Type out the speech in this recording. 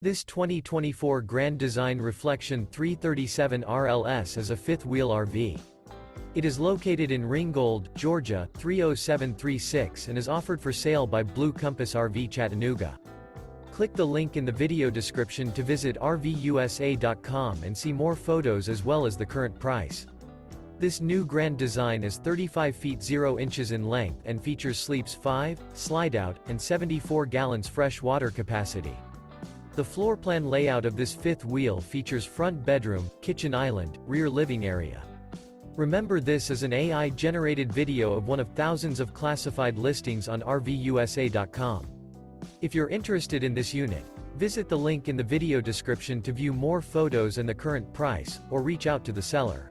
This 2024 Grand Design Reflection 337 RLS is a fifth-wheel RV. It is located in Ringgold, Georgia, 30736 and is offered for sale by Blue Compass RV Chattanooga. Click the link in the video description to visit RVUSA.com and see more photos as well as the current price. This new Grand Design is 35 feet 0 inches in length and features sleeps 5, Slideout, and 74 gallons fresh water capacity. The floor plan layout of this fifth wheel features front bedroom, kitchen island, rear living area. Remember, this is an AI-generated video of one of thousands of classified listings on RVUSA.com. If you're interested in this unit, visit the link in the video description to view more photos and the current price, or reach out to the seller.